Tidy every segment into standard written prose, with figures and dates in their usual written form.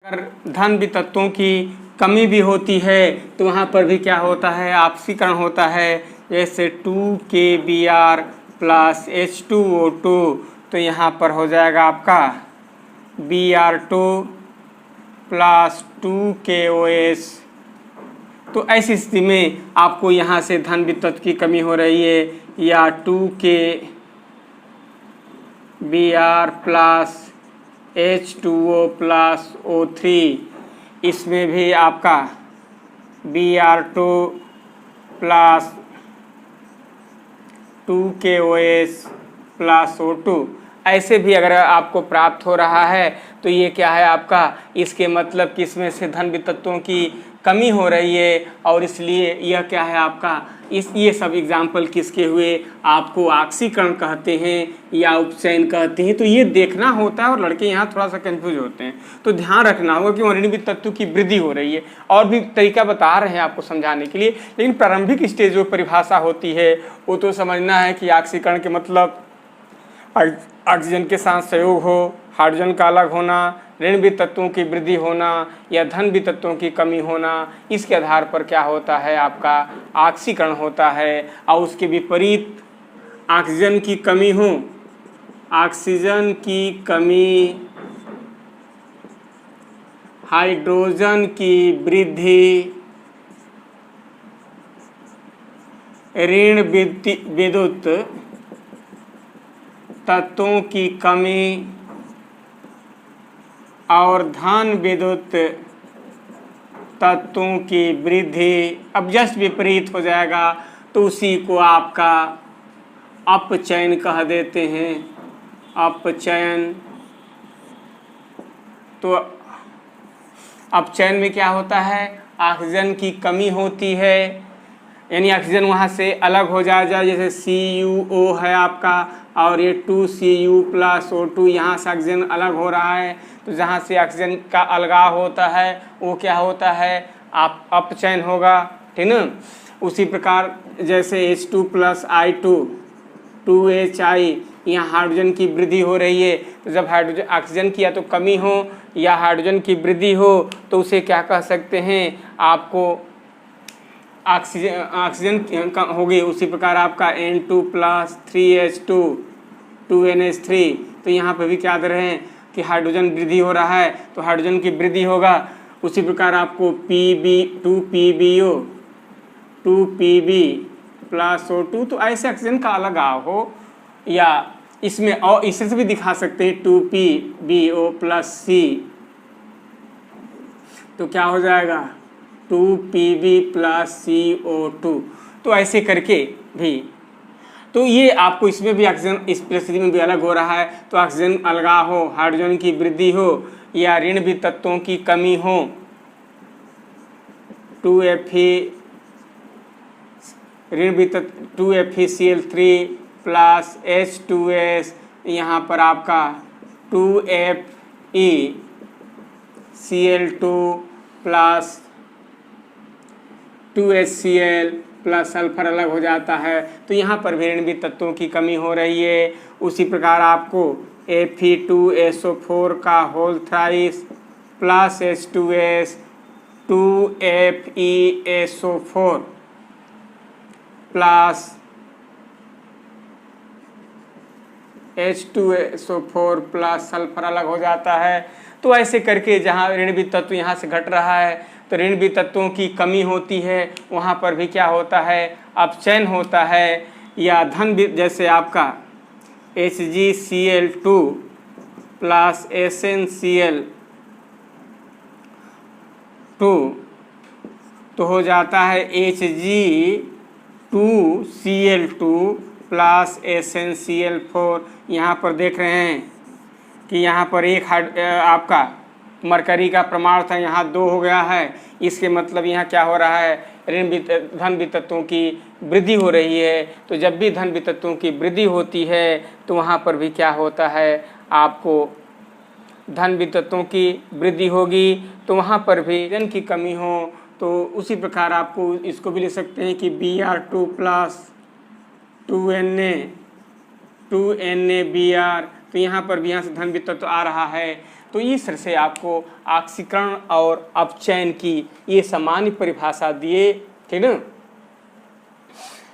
अगर धन वितत्वों की कमी भी होती है तो वहाँ पर भी क्या होता है, आपसीकरण होता है। जैसे 2KBr प्लस H2O2, तो यहाँ पर हो जाएगा आपका Br2 प्लस 2KOS। तो ऐसी स्थिति में आपको यहाँ से धन वितत्व की कमी हो रही है, या 2KBr plus H2O plus O3, इसमें भी आपका Br2 plus 2KOS plus O2 ऐसे भी अगर आपको प्राप्त हो रहा है तो ये क्या है आपका, इसके मतलब कि इसमें से धन वितत्वों की कमी हो रही है, और इसलिए यह क्या है आपका, ये सब एग्जाम्पल किसके हुए, आपको आक्सीकरण कहते हैं या उपचयन कहते हैं। तो ये देखना होता है और लड़के यहाँ थोड़ा सा कंफ्यूज होते हैं, तो ध्यान रखना होगा कि ऋण वितत्व की वृद्धि हो रही है। और भी तरीका बता रहे हैं आपको समझाने के लिए, लेकिन प्रारंभिक स्टेज जो परिभाषा होती है वो तो समझना है कि आक्सीकरण के मतलब ऑक्सीजन के साथ संयोग हो, हाइड्रोजन का अलग होना, ऋण वितत्वों की वृद्धि होना या धन वितत्वों की कमी होना, इसके आधार पर क्या होता है आपका आक्सीकरण होता है। और उसके विपरीत ऑक्सीजन की कमी हो, ऑक्सीजन की कमी, हाइड्रोजन की वृद्धि, ऋण विद्युत तत्वों की कमी और धन विद्युत तत्वों की वृद्धि, अब जस्ट विपरीत हो जाएगा तो उसी को आपका अपचयन कह देते हैं। अपचयन, तो अपचयन में क्या होता है, ऑक्सीजन की कमी होती है, यानी ऑक्सीजन वहाँ से अलग हो जाए, जैसे CuO है आपका और ये 2Cu प्लस O2, यहाँ से ऑक्सीजन अलग हो रहा है, तो जहाँ से ऑक्सीजन का अलगाव होता है वो क्या होता है, आप अपचयन होगा, ठीक ना। उसी प्रकार जैसे H2 प्लस I2 2HI, यहाँ हाइड्रोजन की वृद्धि हो रही है, तो जब हाइड्रोजन ऑक्सीजन की या तो कमी हो या हाइड्रोजन की वृद्धि हो तो उसे क्या कह सकते हैं, आपको ऑक्सीजन होगी। उसी प्रकार आपका N2 प्लस 3H2 2NH3, तो यहाँ पे भी क्या दे रहे हैं कि हाइड्रोजन वृद्धि हो रहा है तो हाइड्रोजन की वृद्धि होगा। उसी प्रकार आपको 2PbO 2Pb प्लस O2, तो ऐसे ऑक्सीजन का अलगाव हो, या इसमें और इससे भी दिखा सकते हैं 2PbO प्लस C, तो क्या हो जाएगा 2Pb प्लस CO2। तो ऐसे करके भी, तो ये आपको इसमें भी ऑक्सीजन इस परिस्थिति में भी अलग हो रहा है, तो ऑक्सीजन अलगाव हो, हाइड्रोजन की वृद्धि हो या ऋण वितत्वों की कमी हो, 2FeCl3 प्लस H2S, यहाँ पर आपका 2FeCl2 plus 2HCl plus sulphur अलग हो जाता है, तो यहाँ पर भी ऋण वितत्वों की कमी हो रही है। उसी प्रकार आपको Fe2SO4 का होल थ्राइस plus H2S 2FeSO4 plus H2SO4 plus sulphur अलग हो जाता है। तो ऐसे करके जहाँ ऋण वितत्व यहाँ से घट रहा है तो ऋण वितत्वों की कमी होती है, वहाँ पर भी क्या होता है, अपचयन होता है। या धन, जैसे आपका HgCl2 प्लस SnCl2, तो हो जाता है Hg2Cl2 प्लस SnCl4। यहाँ पर देख रहे हैं कि यहाँ पर एक आपका मरकरी का प्रमाण था, यहाँ 2 हो गया है, इसके मतलब यहाँ क्या हो रहा है, धन वितत्वों की वृद्धि हो रही है। तो जब भी धन वितत्वों की वृद्धि होती है तो वहाँ पर भी क्या होता है, आपको धन वितत्वों की वृद्धि होगी, तो वहाँ पर भी जन की कमी हो। तो उसी प्रकार आपको इसको भी लिख सकते हैं कि Br2 प्लस 2NaBr, तो यहाँ पर भी यहाँ से धन वितत्व आ रहा है, तो इस तरह से आपको ऑक्सीकरण और अपचयन की ये सामान्य परिभाषा दिए, ठीक ना।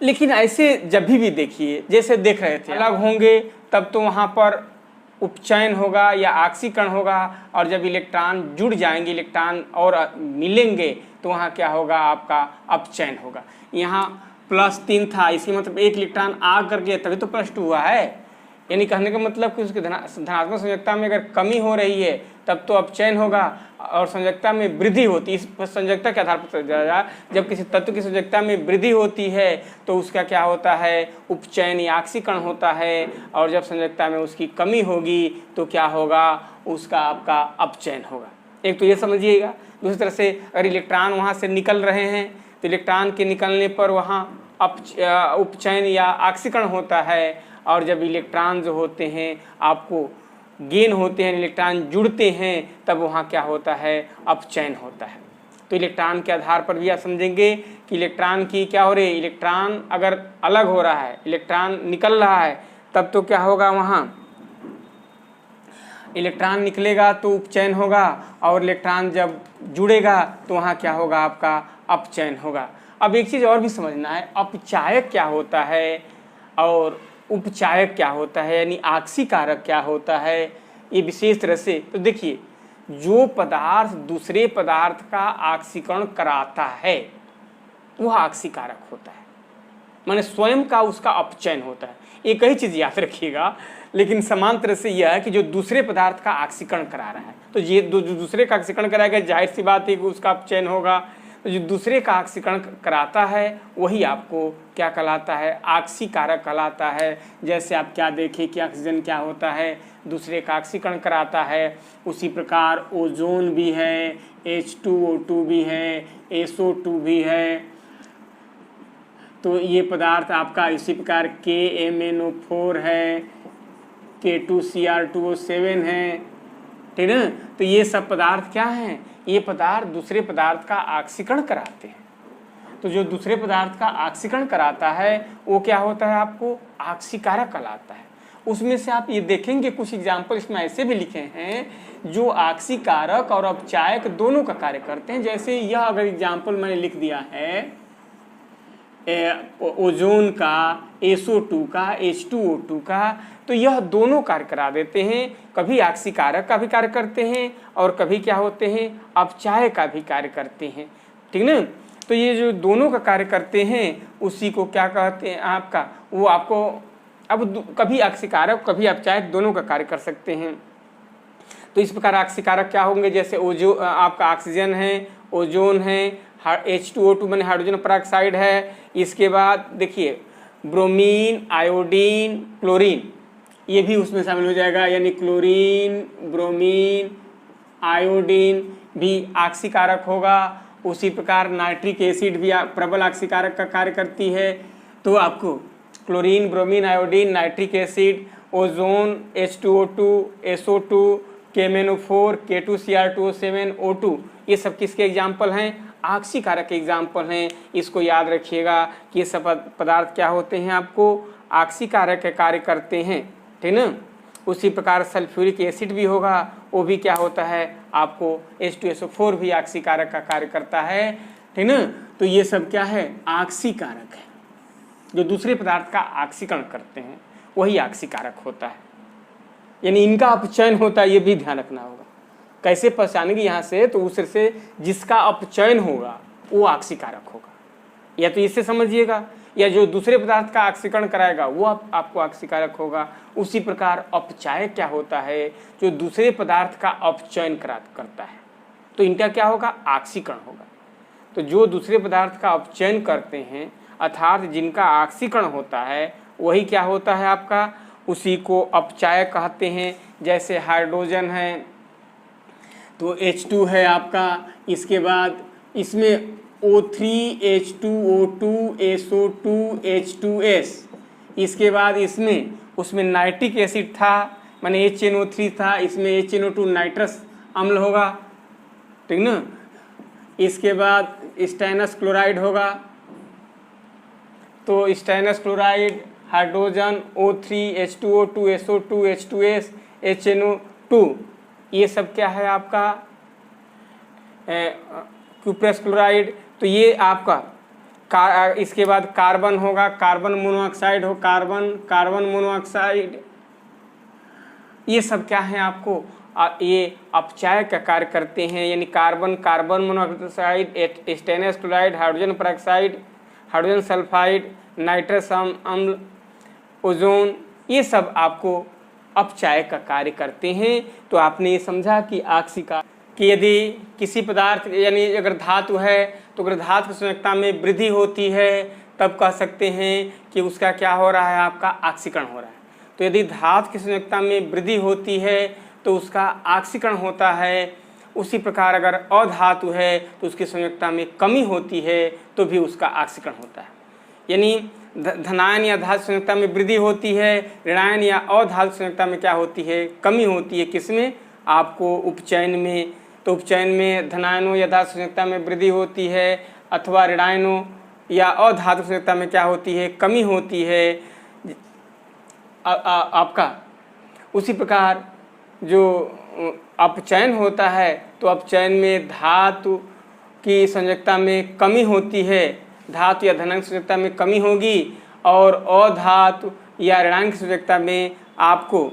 लेकिन ऐसे जब भी देखिए, जैसे देख रहे थे अलग होंगे तब तो वहाँ पर उपचयन होगा या ऑक्सीकरण होगा, और जब इलेक्ट्रॉन जुड़ जाएंगे, इलेक्ट्रॉन और मिलेंगे, तो वहाँ क्या होगा, आपका अपचयन होगा। यहाँ +3 था, इसकी मतलब एक इलेक्ट्रॉन आ करके तभी तो +2 हुआ है। यानी कहने का मतलब कि उसकी धनात्मक संयोजकता में अगर कमी हो रही है तब तो अपचयन होगा, और संयोजकता में वृद्धि होती है। इस संयोजकता के आधार पर जब किसी तत्व की संयोजकता में वृद्धि होती है तो उसका क्या होता है, उपचयन या ऑक्सीकरण होता है, और जब संयोजकता में उसकी कमी होगी तो क्या होगा, उसका आपका अपचयन होगा। एक तो ये समझिएगा। दूसरी तरह से अगर इलेक्ट्रॉन वहाँ से निकल रहे हैं तो इलेक्ट्रॉन के निकलने पर वहाँ उपचयन या ऑक्सीकरण होता है, और जब इलेक्ट्रॉन जो होते हैं आपको गेन होते हैं, इलेक्ट्रॉन जुड़ते हैं, तब वहाँ क्या होता है, अपचयन होता है। तो इलेक्ट्रॉन के आधार पर भी आप समझेंगे कि इलेक्ट्रॉन की क्या हो रही है, इलेक्ट्रॉन अगर अलग हो रहा है, इलेक्ट्रॉन निकल रहा है, तब तो क्या होगा, वहाँ इलेक्ट्रॉन निकलेगा तो उपचयन होगा, और इलेक्ट्रॉन जब जुड़ेगा तो वहाँ क्या होगा, आपका अपचयन होगा। अब एक चीज़ और भी समझना है, अपचायक क्या होता है और उपचायक क्या होता है, यानी ऑक्सीकारक क्या होता है, ये विशेष तरह से। तो देखिए, जो पदार्थ दूसरे पदार्थ का ऑक्सीकरण कराता है वह ऑक्सीकारक होता है, माने स्वयं का उसका अपचयन होता है। एक ही चीज़ याद रखिएगा, लेकिन समान तरह से यह है कि जो दूसरे पदार्थ का ऑक्सीकरण करा रहा है, तो ये जो दूसरे का ऑक्सीकरण कराएगा, जाहिर सी बात है कि उसका अपचयन होगा। तो जो दूसरे का ऑक्सीकरण कराता है वही आपको क्या कहलाता है, ऑक्सीकारक कहलाता है। जैसे आप क्या देखें कि ऑक्सीजन क्या होता है, दूसरे का ऑक्सीकरण कराता है, उसी प्रकार ओजोन भी है, H2O2 भी है, SO2 भी है। तो ये पदार्थ आपका इसी प्रकार KMnO4 है, K2Cr2O7 है, ठीक है। तो ये सब पदार्थ क्या हैं, ये पदार्थ दूसरे पदार्थ का ऑक्सीकरण कराते हैं। तो जो दूसरे पदार्थ का ऑक्सीकरण कराता है वो क्या होता है, आपको ऑक्सीकारक कहलाता है। उसमें से आप ये देखेंगे कुछ एग्जाम्पल इसमें ऐसे भी लिखे हैं जो ऑक्सीकारक और अपचायक दोनों का कार्य करते हैं। जैसे यह अगर एग्जाम्पल मैंने लिख दिया है ओजोन का, SO2 का, H2O2 का, तो यह दोनों कार्य करा देते हैं। कभी ऑक्सीकारक का भी कार्य करते हैं और कभी क्या होते हैं, अपचायक का भी कार्य करते हैं, ठीक ना। तो ये जो दोनों का कार्य करते हैं उसी को क्या कहते हैं आपका, वो आपको अब कभी ऑक्सीकारक कभी अपचायक दोनों का कार्य कर सकते हैं। तो इस प्रकार ऑक्सीकारक क्या होंगे, जैसे आपका ऑक्सीजन है, ओजोन है, H2O2 मैंने हाइड्रोजन पेरोक्साइड है। इसके बाद देखिए ब्रोमीन, आयोडीन, क्लोरीन, ये भी उसमें शामिल हो जाएगा, यानी क्लोरीन, ब्रोमीन, आयोडीन भी ऑक्सीकारक होगा। उसी प्रकार नाइट्रिक एसिड भी प्रबल ऑक्सीकारक का कार्य करती है। तो आपको chlorine, bromine, iodine, nitric acid, ozone, H2O2, SO2, KMnO4, K2Cr2O7, O2, ये सब किसके एग्जाम्पल हैं, ऑक्सीकारक के एग्जाम्पल हैं। इसको याद रखिएगा कि ये सब पदार्थ क्या होते हैं, आपको ऑक्सीकारक के कार्य करते हैं, ठीक ना। उसी प्रकार सल्फ्यूरिक एसिड भी होगा, वो भी क्या होता है, आपको H2SO4 भी ऑक्सीकारक का कार्य करता है, ठीक ना। तो ये सब क्या है, ऑक्सीकारक है। जो दूसरे पदार्थ का ऑक्सीकरण करते हैं वही ऑक्सीकारक होता है, यानी इनका अपचयन होता है, ये भी ध्यान रखना होगा। कैसे पहचानेंगे यहाँ से, तो उस से जिसका अपचयन होगा वो ऑक्सीकारक होगा, या तो इससे समझिएगा, या जो दूसरे पदार्थ का ऑक्सीकरण कराएगा वो आपको ऑक्सीकारक होगा। उसी प्रकार अपचायक क्या होता है, जो दूसरे पदार्थ का अपचयन करता है, तो इनका क्या होगा, ऑक्सीकरण होगा। तो जो दूसरे पदार्थ का अपचयन करते हैं अर्थात जिनका ऑक्सीकरण होता है वही क्या होता है आपका, उसी को अपचायक कहते हैं। जैसे हाइड्रोजन है तो H2 है आपका, इसके बाद इसमें O3, H2O2, SO2, H2S, इसके बाद उसमें नाइट्रिक एसिड था, माने HNO3 था, इसमें HNO2 नाइट्रस अम्ल होगा, ठीक ना। इसके बाद स्टेनस क्लोराइड होगा, तो stannous chloride, hydrogen, O3, H2O2, SO2, H2S, HNO2, ये सब क्या है आपका क्यूप्रस क्लोराइड। तो ये आपका इसके बाद कार्बन होगा, कार्बन मोनोऑक्साइड हो, कार्बन मोनोऑक्साइड। ये सब क्या है आपको ये अपचायक का कार्य करते हैं, यानी carbon monoxide, stainless chloride, hydrogen peroxide, hydrogen sulphide, nitrous अम्ल, ओजोन, ये सब आपको अपचायक का कार्य करते हैं। तो आपने ये समझा कि आक्सीकार कि यदि किसी पदार्थ यानी अगर धातु है तो अगर धातु की संयोजकता में वृद्धि होती है तब कह सकते हैं कि उसका क्या हो रहा है, आपका ऑक्सीकरण हो रहा है। तो यदि धातु की संयोजकता में वृद्धि होती है तो उसका ऑक्सीकरण होता है। उसी प्रकार अगर अधातु है तो उसकी संयोजकता में कमी होती है तो भी उसका ऑक्सीकरण होता है। यानी धनायन या धातु संयोजकता में वृद्धि होती है, ऋणायन या अधातु संयोजकता में क्या होती है, कमी होती है। किसमें? आपको उपचयन में। तो उपचयन में धनायनों या धातु संयोजकता में वृद्धि होती है अथवा ऋणायनों या अधातु संयोजकता में क्या होती है, कमी होती है आपका। उसी प्रकार जो अपचयन होता है तो अपचयन में धातु की संयोजकता में कमी होती है, धातु या धनायन की संयोजकता में कमी होगी और अधातु या ऋणायन की संयोजकता में आपको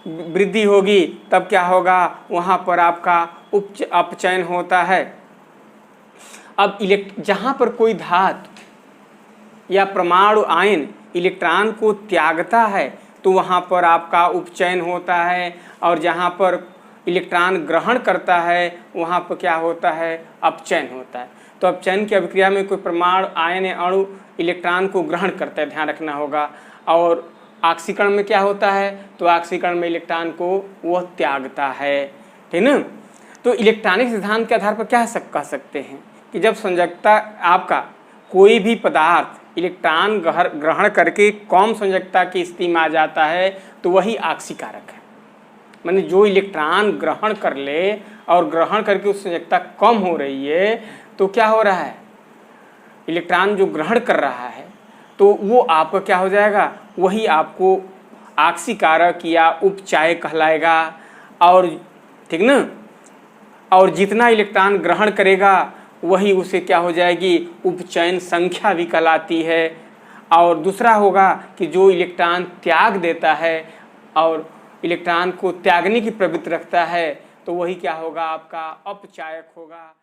वृद्धि होगी। तब क्या होगा, वहाँ पर आपका अपचयन होता है। अब जहाँ पर कोई धातु या परमाणु आयन इलेक्ट्रॉन को त्यागता है तो वहाँ पर आपका उपचयन होता है, और जहाँ पर इलेक्ट्रॉन ग्रहण करता है वहाँ पर क्या होता है, अपचयन होता है। तो अपचयन की अभिक्रिया में कोई परमाणु आयन या अणु इलेक्ट्रॉन को ग्रहण करता है, ध्यान रखना होगा। और ऑक्सीकरण में क्या होता है, तो ऑक्सीकरण में इलेक्ट्रॉन को वह त्यागता है, ठीक ना। तो इलेक्ट्रॉनिक सिद्धांत के आधार पर क्या कह सकते हैं कि जब संयोजकता आपका कोई भी पदार्थ इलेक्ट्रॉन ग्रहण करके कम संयोजकता की स्थिति में आ जाता है तो वही ऑक्सीकारक है। माने जो इलेक्ट्रॉन ग्रहण कर ले और ग्रहण करके उस संयोजकता कम हो रही है तो क्या हो रहा है, इलेक्ट्रॉन जो ग्रहण कर रहा है तो वो आपका क्या हो जाएगा, वही आपको ऑक्सीकारक या उपचाय कहलाएगा। और ठीक ना, और जितना इलेक्ट्रॉन ग्रहण करेगा वही उसे क्या हो जाएगी, उपचयन संख्या भी कहलाती है। और दूसरा होगा कि जो इलेक्ट्रॉन त्याग देता है और इलेक्ट्रॉन को त्यागने की प्रवृत्ति रखता है तो वही क्या होगा, आपका अपचायक होगा।